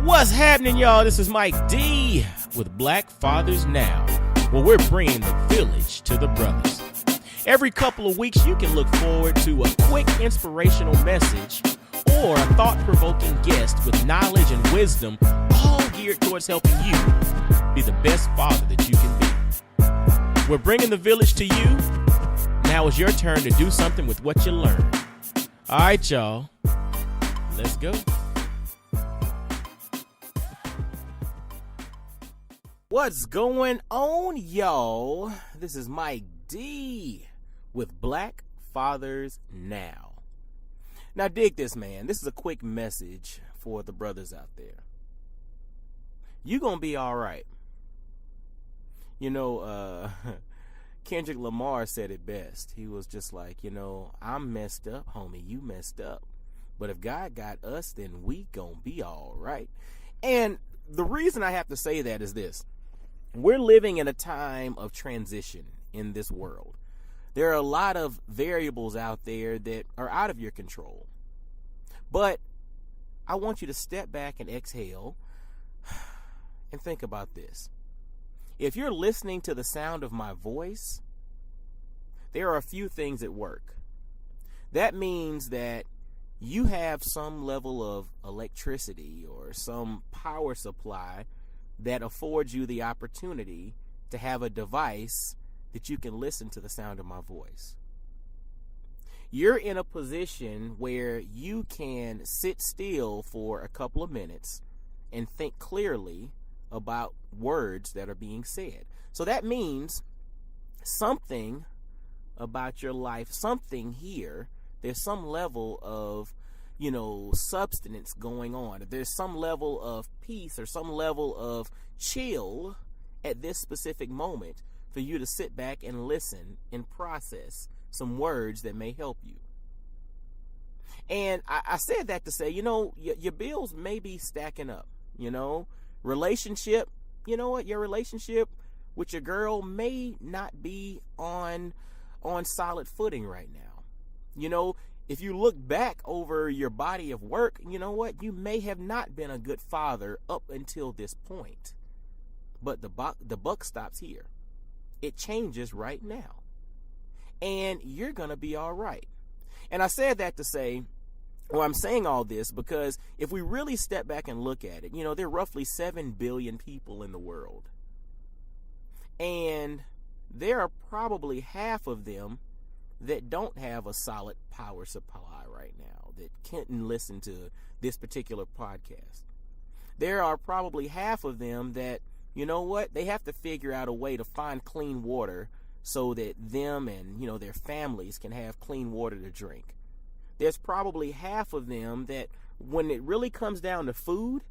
What's happening, y'all? This is Mike D with Black Fathers Now, where we're bringing the village to the brothers. Every couple of weeks, you can look forward to a quick inspirational message or a thought-provoking guest with knowledge and wisdom, all geared towards helping you be the best father that you can be. We're bringing the village to you. Now it's your turn to do something with what you learned. All right, y'all. Let's go. What's going on, y'all? This is Mike D with Black Fathers Now. Now, dig this, man. This is a quick message for the brothers out there. You gonna be all right. You know, Kendrick Lamar said it best. He was just like, I'm messed up, homie. You messed up. But if God got us, then we gonna be all right. And the reason I have to say that is this. We're living in a time of transition in this world. There are a lot of variables out there that are out of your control. But I want you to step back and exhale and think about this. If you're listening to the sound of my voice, there are a few things at work. That means that you have some level of electricity or some power supply that affords you the opportunity to have a device that you can listen to the sound of my voice. You're in a position where you can sit still for a couple of minutes and think clearly about words that are being said. So that means something about your life, something here, there's some level of substance going on. There's some level of peace or some level of chill at this specific moment for you to sit back and listen and process some words that may help you. And I said that to say, your bills may be stacking up, relationship, your relationship with your girl may not be on solid footing right now. If you look back over your body of work, you may have not been a good father up until this point. But the buck stops here. It changes right now. And you're going to be all right. And I said that to say, I'm saying all this because if we really step back and look at it, there are roughly 7 billion people in the world. And there are probably half of them that don't have a solid power supply right now, that can't listen to this particular podcast. There are probably half of them that, they have to figure out a way to find clean water so that them and, their families can have clean water to drink. There's probably half of them that when it really comes down to food,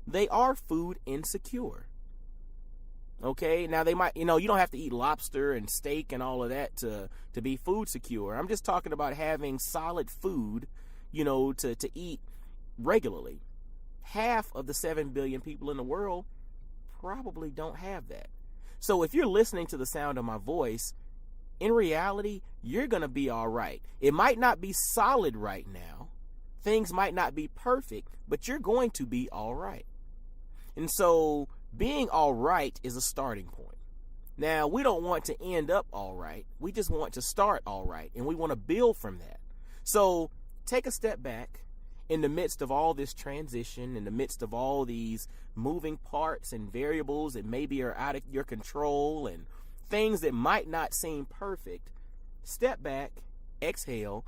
they are food insecure. Okay, now they might, you don't have to eat lobster and steak and all of that to be food secure. I'm just talking about having solid food, to eat regularly. Half of the 7 billion people in the world probably don't have that. So if you're listening to the sound of my voice, in reality, you're going to be all right. It might not be solid right now. Things might not be perfect, but you're going to be all right. And so being all right is a starting point. Now, we don't want to end up all right. We just want to start all right, and we want to build from that. So take a step back in the midst of all this transition, in the midst of all these moving parts and variables that maybe are out of your control and things that might not seem perfect. Step back, exhale,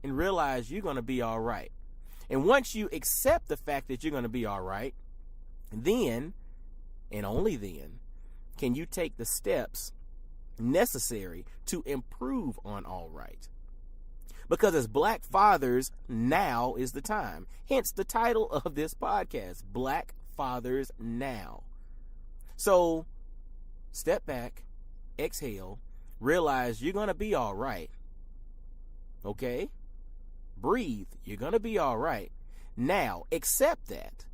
and realize you're going to be all right. And once you accept the fact that you're going to be all right, then, and only then, can you take the steps necessary to improve on all right. Because as Black Fathers, now is the time. Hence the title of this podcast, Black Fathers Now. So, step back, exhale, realize you're going to be all right. Okay? Breathe. You're going to be all right. Now, accept that.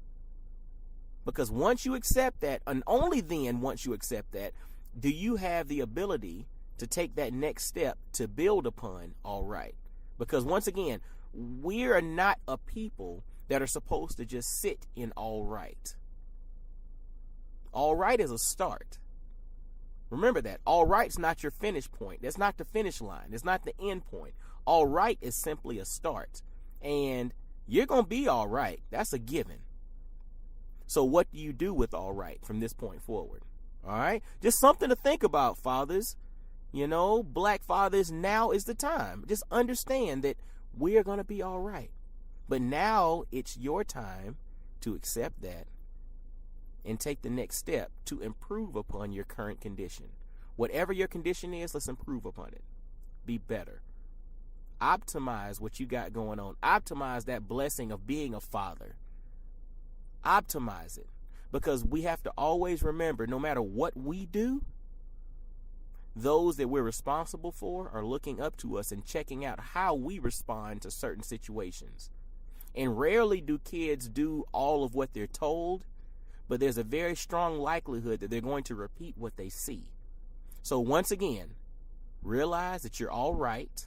Because once you accept that, and only then once you accept that, do you have the ability to take that next step to build upon all right. Because once again, we are not a people that are supposed to just sit in all right. All right is a start. Remember that. All right's not your finish point. That's not the finish line. It's not the end point. All right is simply a start. And you're going to be all right. That's a given. So what do you do with all right from this point forward? All right? Just something to think about, fathers. You know, black fathers, now is the time. Just understand that we're going to be all right. But now it's your time to accept that and take the next step to improve upon your current condition. Whatever your condition is, let's improve upon it. Be better. Optimize what you got going on. Optimize that blessing of being a father. Optimize it. Because we have to always remember, no matter what we do, those that we're responsible for are looking up to us and checking out how we respond to certain situations. And rarely do kids do all of what they're told, but there's a very strong likelihood that they're going to repeat what they see. So once again, realize that you're all right.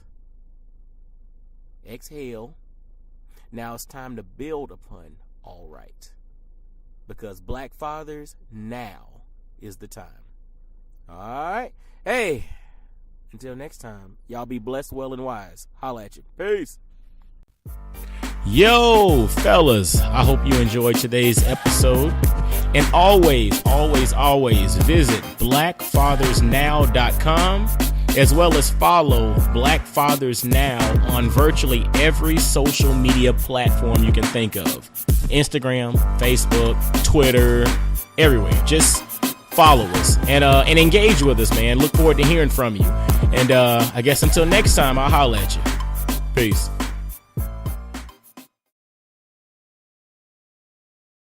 Exhale. Now it's time to build upon all right. Because black fathers, now is the time. All right. Hey, until next time, y'all be blessed, well, and wise. Holla at you. Peace. Yo, fellas, I hope you enjoyed today's episode. And always visit blackfathersnow.com, as well as follow Black Fathers Now on virtually every social media platform you can think of. Instagram, Facebook, Twitter, everywhere. Just follow us and engage with us, man. Look forward to hearing from you. And I guess until next time, I'll holla at you. Peace.